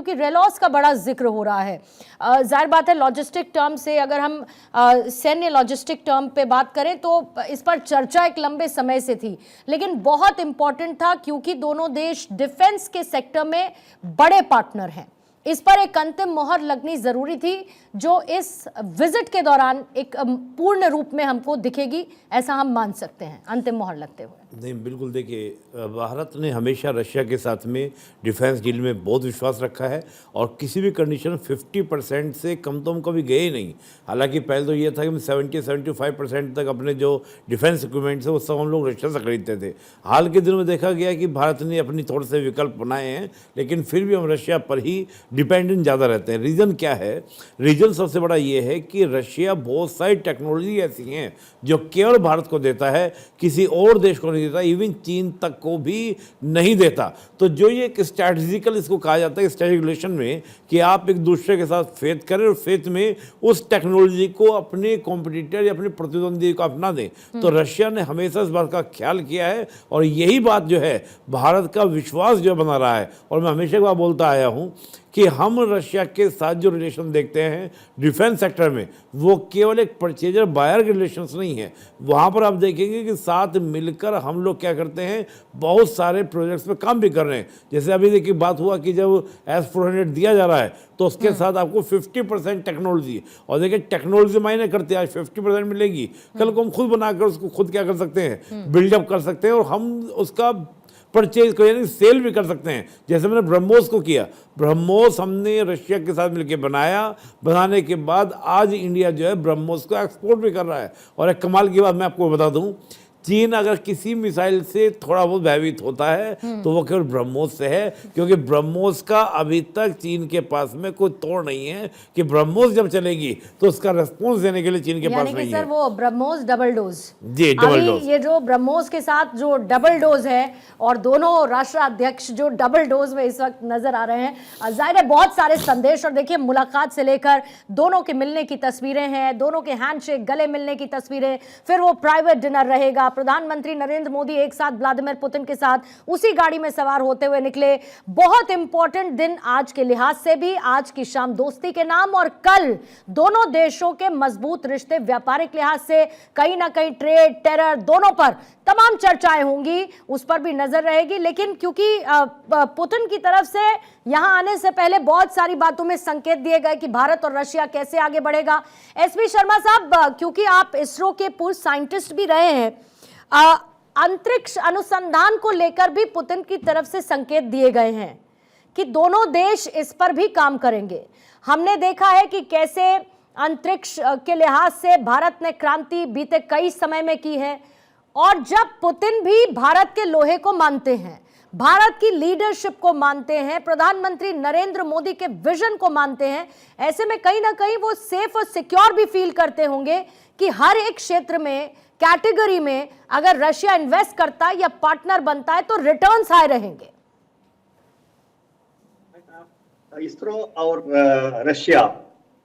क्योंकि रेलॉस का बड़ा जिक्र हो रहा है। जाहिर बात है लॉजिस्टिक टर्म से अगर हम सैन्य लॉजिस्टिक टर्म पे बात करें तो इस पर चर्चा एक लंबे समय से थी, लेकिन बहुत इंपॉर्टेंट था क्योंकि दोनों देश डिफेंस के सेक्टर में बड़े पार्टनर हैं। इस पर एक अंतिम मोहर लगनी जरूरी थी जो इस विजिट के दौरान एक पूर्ण रूप में हमको दिखेगी, ऐसा हम मान सकते हैं अंतिम मोहर लगते हुए। नहीं, बिल्कुल। देखिए, भारत ने हमेशा रशिया के साथ में डिफेंस डील में बहुत विश्वास रखा है और किसी भी कंडीशन 50% से कम तो हम कभी गए ही नहीं। हालांकि पहले तो ये था कि हम 70-75% तक अपने जो डिफेंस इक्विपमेंट्स है वो सब हम लोग रशिया से खरीदते थे। हाल के दिनों में देखा गया कि भारत ने अपनी थोड़े से विकल्प बनाए हैं, लेकिन फिर भी हम रशिया पर ही डिपेंडेंट ज़्यादा रहते हैं। रीज़न क्या है? रीज़न सबसे बड़ा ये है कि रशिया बहुत सारी टेक्नोलॉजी ऐसी हैं जो केवल भारत को देता है, किसी और देश को नहीं देता, इवन चीन तक को भी नहीं देता। तो जो ये एक स्ट्रैटेजिकल इसको कहा जाता है स्ट्रैटेजिक रिलेशन में कि आप एक दूसरे के साथ फेथ करें और फेथ में उस टेक्नोलॉजी को अपने कॉम्पिटिटर या अपने प्रतिद्वंदी को अपना दें। तो रशिया ने हमेशा इस बात का ख्याल किया है और यही बात जो है भारत का विश्वास जो बना रहा है। और मैं हमेशा एक बात बोलता आया हूँ कि हम रशिया के साथ जो रिलेशन देखते हैं डिफेंस सेक्टर में, वो केवल एक परचेजर बायर के रिलेशंस नहीं है। वहाँ पर आप देखेंगे कि साथ मिलकर हम लोग क्या करते हैं, बहुत सारे प्रोजेक्ट्स पे काम भी कर रहे हैं। जैसे अभी देखिए बात हुआ कि जब S-400 दिया जा रहा है तो उसके साथ आपको 50% टेक्नोलॉजी, और देखिए टेक्नोलॉजी मायने करते हैं। आज 50% मिलेगी, कल को हम खुद बनाकर उसको खुद क्या कर सकते हैं, बिल्डअप कर सकते हैं और हम उसका परचेज को यानी सेल भी कर सकते हैं। जैसे मैंने ब्रह्मोस को किया, ब्रह्मोस हमने रशिया के साथ मिलकर बनाया, बनाने के बाद आज इंडिया जो है ब्रह्मोस को एक्सपोर्ट भी कर रहा है। और एक कमाल की बात मैं आपको बता दूं, चीन अगर किसी मिसाइल से थोड़ा बहुत भयभीत होता है तो वो केवल ब्रह्मोस से है, क्योंकि ब्रह्मोस का अभी तक चीन के पास में कोई तोड़ नहीं है कि ब्रह्मोस जब चलेगी तो उसका रेस्पॉन्स देने के लिए चीन के पास नहीं है। सर वो ब्रह्मोस डबल डोज, जी डबल डोज, ये जो ब्रह्मोस के साथ जो डबल डोज है और दोनों राष्ट्राध्यक्ष जो डबल डोज में इस वक्त नजर आ रहे हैं, जाहिर है बहुत सारे संदेश। और देखिए मुलाकात से लेकर दोनों के मिलने की तस्वीरें हैं, दोनों के हैंडशेक गले मिलने की तस्वीरें, फिर वो प्राइवेट डिनर रहेगा। प्रधानमंत्री नरेंद्र मोदी एक साथ व्लादिमीर पुतिन के साथ उसी गाड़ी में सवार होते हुए निकले। बहुत इंपॉर्टेंट दिन आज के लिहाज से भी, आज की शाम दोस्ती के नाम और कल दोनों देशों के मजबूत रिश्ते, व्यापारिक लिहाज से कहीं ना कहीं ट्रेड, टेरर, दोनों पर तमाम चर्चाएं होंगी, उस पर भी नजर रहेगी। लेकिन क्योंकि पुतिन की तरफ से यहां आने से पहले बहुत सारी बातों में संकेत दिए गए कि भारत और रशिया कैसे आगे बढ़ेगा। एसपी शर्मा साहब, क्योंकि आप इसरो के पूर्व साइंटिस्ट भी रहे हैं, अंतरिक्ष अनुसंधान को लेकर भी पुतिन की तरफ से संकेत दिए गए हैं कि दोनों देश इस पर भी काम करेंगे। हमने देखा है कि कैसे अंतरिक्ष के लिहाज से भारत ने क्रांति बीते कई समय में की है, और जब पुतिन भी भारत के लोहे को मानते हैं, भारत की लीडरशिप को मानते हैं, प्रधानमंत्री नरेंद्र मोदी के विजन को मानते हैं, ऐसे में कहीं ना कहीं वो सेफ और सिक्योर भी फील करते होंगे कि हर एक क्षेत्र में, कैटेगरी में अगर रशिया इन्वेस्ट करता है या पार्टनर बनता है तो रिटर्न्स हाई रहेंगे। इसरो और रशिया,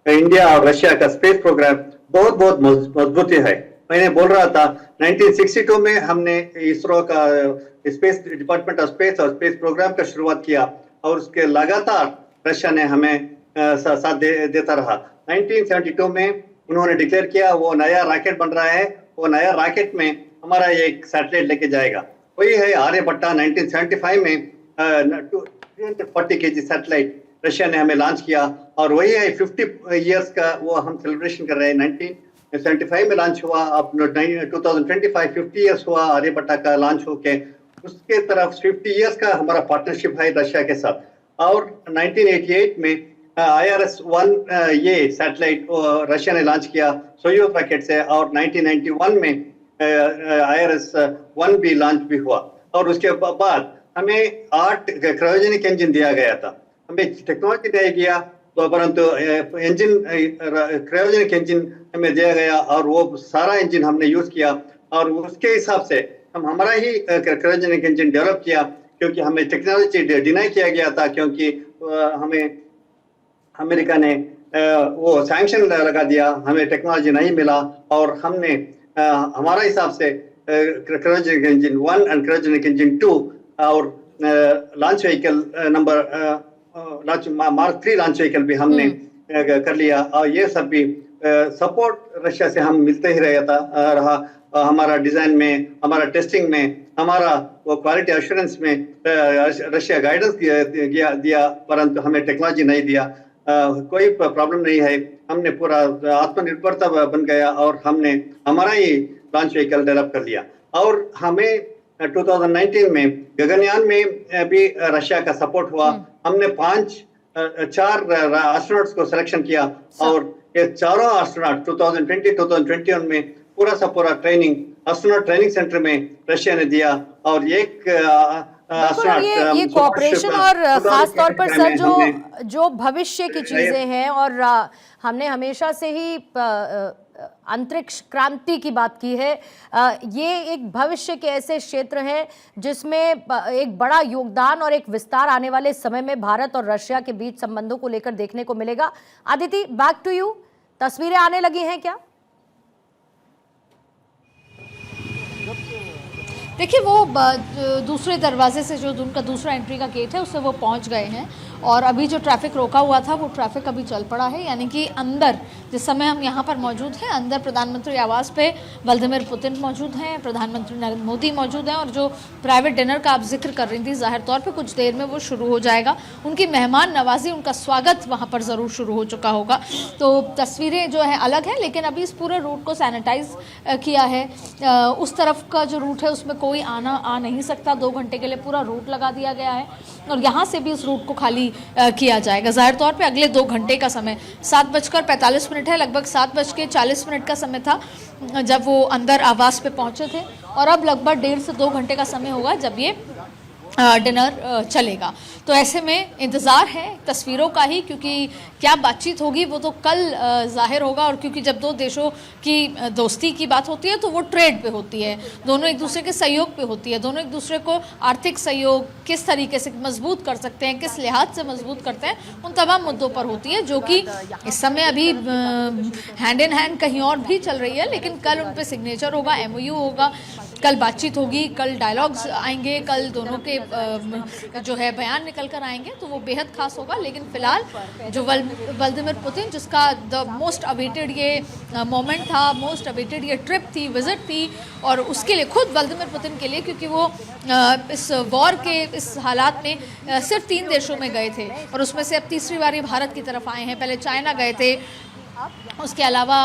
इंडिया और रशिया का स्पेस प्रोग्राम बहुत बहुत मजबूती है। मैंने बोल रहा था 1962 में हमने इसरो का स्पेस डिपार्टमेंट ऑफ स्पेस और स्पेस प्रोग्राम का शुरुआत किया और उसके लगातार रशिया ने हमें साथ देता रहा। 1972 में उन्होंने डिक्लेयर किया वो नया रॉकेट बन रहा है, वो नया रॉकेट में हमारा एक सैटेलाइट लेके जाएगा। वही है आर्यभट्टा। 1975 में 240 kg सैटेलाइट रशिया ने हमें लॉन्च किया और वही है 50 इयर्स का वो हम सेलिब्रेशन कर रहे हैं। 1975 में लॉन्च हुआ, अब 2025 50 इयर्स हुआ आर्यभट्टा का लॉन्च होके। उसके तरफ 50 इयर्स का हमारा पार्टनरशिप है रशिया के साथ। और 1988 में IRS-1 ये सैटेलाइट रशिया ने लॉन्च किया सोयूज रॉकेट से, और 1991 में IRS-1 भी लॉन्च भी हुआ। और उसके बाद हमें 8 क्रायोजेनिक इंजन दिया गया था। हमें टेक्नोलॉजी दिया गया तो परंतु इंजन, क्रायोजेनिक इंजन हमें दिया गया और वो सारा इंजन हमने यूज किया और उसके हिसाब से हम हमारा ही क्रायोजेनिक इंजन डेवलप किया, क्योंकि हमें टेक्नोलॉजी डिनाई किया गया था, क्योंकि हमें अमेरिका ने वो सैंक्शन लगा दिया, हमें टेक्नोलॉजी नहीं मिला और हमने हमारा हिसाब से क्रायोजेनिक इंजन 1 और क्रायोजेनिक इंजन 2 और launch vehicle number mark 3 launch vehicle भी हमने कर लिया, और ये सब भी सपोर्ट रशिया से हम मिलते ही रहा। हमारा डिजाइन में, हमारा टेस्टिंग में, हमारा वो क्वालिटी एश्योरेंस में रशिया गाइडेंस दिया, परंतु हमें टेक्नोलॉजी नहीं दिया। कोई प्रॉब्लम नहीं है, हमने पूरा आत्मनिर्भरता बन गया और हमने हमारा ही लॉन्च व्हीकल डेवलप कर लिया। और हमें 2019 में गगनयान में भी रशिया का सपोर्ट हुआ। हमने 4 एस्ट्रोनॉट्स को सिलेक्शन किया, और ये चारों एस्ट्रोनॉट 2020-2021 में पूरा ट्रेनिंग एस्ट्रोनॉट ट्रेनिंग सेंटर में रशिया ने दिया। और एक ये कॉपरेशन और खास तौर पर सर जो भविष्य की चीजें हैं, और हमने हमेशा से ही अंतरिक्ष क्रांति की बात की है। ये एक भविष्य के ऐसे क्षेत्र हैं जिसमें एक बड़ा योगदान और एक विस्तार आने वाले समय में भारत और रशिया के बीच संबंधों को लेकर देखने को मिलेगा। आदिति, बैक टू यू, तस्वीरें आने लगी हैं क्या? देखिए, वो दूसरे दरवाजे से जो उनका दूसरा एंट्री का गेट है उससे वो पहुंच गए हैं, और अभी जो ट्रैफिक रोका हुआ था वो ट्रैफिक अभी चल पड़ा है। यानी कि अंदर जिस समय हम यहाँ पर मौजूद हैं, अंदर प्रधानमंत्री आवास पे व्लादिमीर पुतिन मौजूद हैं, प्रधानमंत्री नरेंद्र मोदी मौजूद हैं, और जो प्राइवेट डिनर का आप जिक्र कर रही थी, जाहिर तौर पे कुछ देर में वो शुरू हो जाएगा। उनकी मेहमान नवाजी, उनका स्वागत वहाँ पर ज़रूर शुरू हो चुका होगा। तो तस्वीरें जो है अलग हैं, लेकिन अभी इस पूरे रूट को सैनिटाइज किया है। उस तरफ का जो रूट है उसमें कोई आ नहीं सकता, 2 घंटे के लिए पूरा रूट लगा दिया गया है, और यहाँ से भी इस रूट को खाली किया जाएगा। जाहिर तौर पे अगले 2 घंटे का समय 7:45 है, लगभग 7:40 का समय था जब वो अंदर आवास पे पहुंचे थे, और अब लगभग 1.5 से 2 घंटे का समय होगा जब ये डिनर चलेगा। तो ऐसे में इंतज़ार है तस्वीरों का ही, क्योंकि क्या बातचीत होगी वो तो कल जाहिर होगा। और क्योंकि जब 2 देशों की दोस्ती की बात होती है तो वो ट्रेड पे होती है, दोनों एक दूसरे के सहयोग पे होती है, दोनों एक दूसरे को आर्थिक सहयोग किस तरीके से मजबूत कर सकते हैं, किस लिहाज से मजबूत करते हैं, उन तमाम मुद्दों पर होती है, जो कि इस समय अभी हैंड इन हैंड कहीं और भी चल रही है। लेकिन कल उन पर सिग्नेचर होगा, MOU होगा, कल बातचीत होगी, कल डायलॉग्स आएंगे, कल दोनों के जो है बयान निकल कर आएंगे, तो वो बेहद खास होगा। लेकिन फिलहाल जो व्लादिमीर पुतिन, जिसका द मोस्ट अवेटेड ये मोमेंट था, मोस्ट अवेटेड ये ट्रिप थी, विजिट थी, और उसके लिए खुद व्लादिमीर पुतिन के लिए, क्योंकि वो इस वॉर के इस हालात में सिर्फ 3 देशों में गए थे, और उसमें से अब तीसरी बारी भारत की तरफ आए हैं। पहले चाइना गए थे, उसके अलावा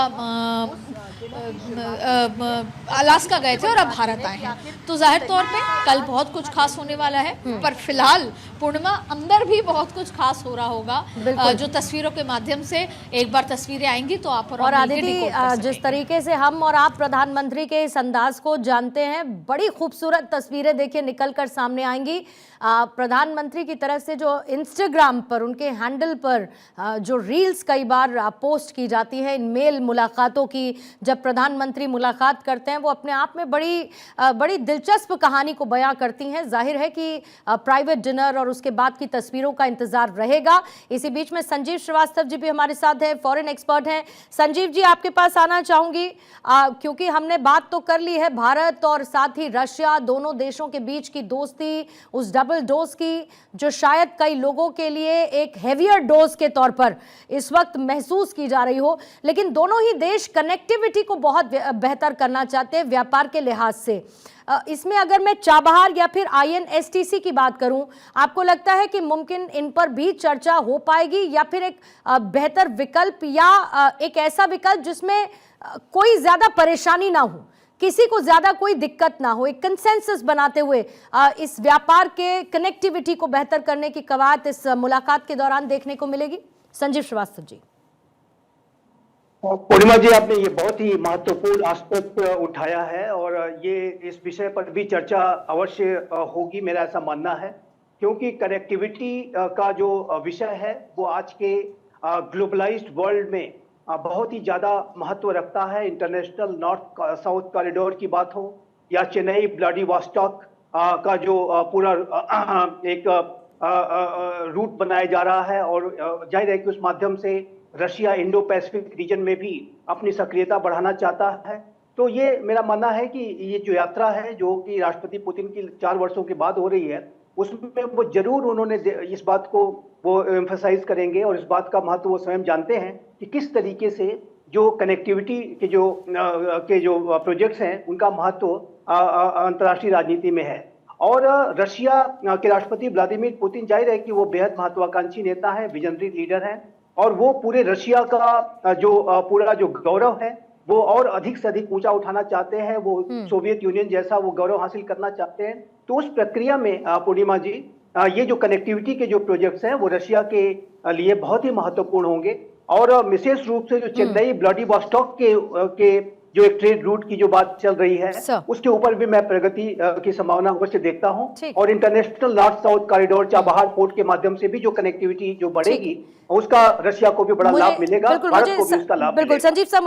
अलास्का गए थे, और अब भारत आए हैं। तो जाहिर तौर पे कल बहुत कुछ खास होने वाला है, पर फिलहाल पूर्णिमा अंदर भी बहुत कुछ खास हो रहा होगा, जो तस्वीरों के माध्यम से एक बार तस्वीरें आएंगी तो आप और आदिति, जिस तरीके से हम और आप प्रधानमंत्री के इस अंदाज को जानते हैं, बड़ी खूबसूरत तस्वीरें देखिए निकल कर सामने आएंगी। प्रधानमंत्री की तरफ से जो इंस्टाग्राम पर, उनके हैंडल पर जो रील्स कई बार पोस्ट की जाती है इन मेल मुलाकातों की, जब प्रधानमंत्री मुलाकात करते हैं, वो अपने आप में बड़ी दिलचस्प कहानी को बयां करती हैं। जाहिर है कि प्राइवेट डिनर और उसके बाद की तस्वीरों का इंतजार रहेगा। इसी बीच में संजीव श्रीवास्तव जी भी हमारे साथ हैं, फॉरेन एक्सपर्ट हैं। संजीव जी, आपके पास आना चाहूंगी, क्योंकि हमने बात तो कर ली है भारत और साथ ही रशिया, दोनों देशों के बीच की दोस्ती, उस डबल डोज की, जो शायद कई लोगों के लिए एक हेवियर डोज के तौर पर इस वक्त महसूस की जा रही हो, लेकिन दोनों ही देश कनेक्टिविटी को बहुत बेहतर करना चाहते हैं व्यापार के लिहाज से। इसमें अगर मैं चाबहार या फिर INSTC की बात करूं, आपको लगता है कि मुमकिन इन पर भी चर्चा हो पाएगी, या फिर एक बेहतर विकल्प, या एक ऐसा विकल्प जिसमें कोई ज्यादा परेशानी ना हो, किसी को ज्यादा कोई दिक्कत ना हो, एक कंसेंसस बनाते हुए इस व्यापार के कनेक्टिविटी को बेहतर करने की कवायद इस मुलाकात के दौरान देखने को मिलेगी? संजीव श्रीवास्तव जी। पूर्णिमा जी, आपने ये बहुत ही महत्वपूर्ण एस्पेक्ट उठाया है, और ये इस विषय पर भी चर्चा अवश्य होगी, मेरा ऐसा मानना है, क्योंकि कनेक्टिविटी का जो विषय है वो आज के ग्लोबलाइज्ड वर्ल्ड में बहुत ही ज्यादा महत्व रखता है। इंटरनेशनल नॉर्थ साउथ कॉरिडोर की बात हो, या चेन्नई व्लादिवोस्टॉक का जो पूरा एक रूट बनाया जा रहा है, और जाहिर है कि उस माध्यम से रशिया इंडो पैसिफिक रीजन में भी अपनी सक्रियता बढ़ाना चाहता है। तो ये मेरा मानना है कि ये जो यात्रा है, जो कि राष्ट्रपति पुतिन की 4 वर्षों के बाद हो रही है, उसमें वो जरूर उन्होंने इस बात को वो एम्फसाइज करेंगे और इस बात का महत्व वो स्वयं जानते हैं कि किस तरीके से जो कनेक्टिविटी के जो प्रोजेक्ट्स हैं उनका महत्व अंतर्राष्ट्रीय राजनीति में है। और रशिया के राष्ट्रपति व्लादिमीर पुतिन जाहिर है कि वो बेहद महत्वाकांक्षी नेता है, विजनरी लीडर है, और वो पूरे रशिया का जो पूरा जो गौरव है वो और अधिक से अधिक ऊंचा उठाना चाहते हैं। वो सोवियत यूनियन जैसा वो गौरव हासिल करना चाहते हैं। तो उस प्रक्रिया में पूर्णिमा जी, ये जो कनेक्टिविटी के जो प्रोजेक्ट्स हैं वो रशिया के लिए बहुत ही महत्वपूर्ण होंगे। और विशेष रूप से जो चेन्नई व्लादिवोस्टॉक के जो एक ट्रेड रूट की जो बात चल रही है उसके ऊपर भी मैं प्रगति की संभावना अवश्य देखता हूं। और international north south corridor Chabahar port के माध्यम से भी जो कनेक्टिविटी जो बढ़ेगी उसका रशिया को भी बड़ा लाभ मिलेगा, भारत को भी उसका लाभ मिलेगा। संजीव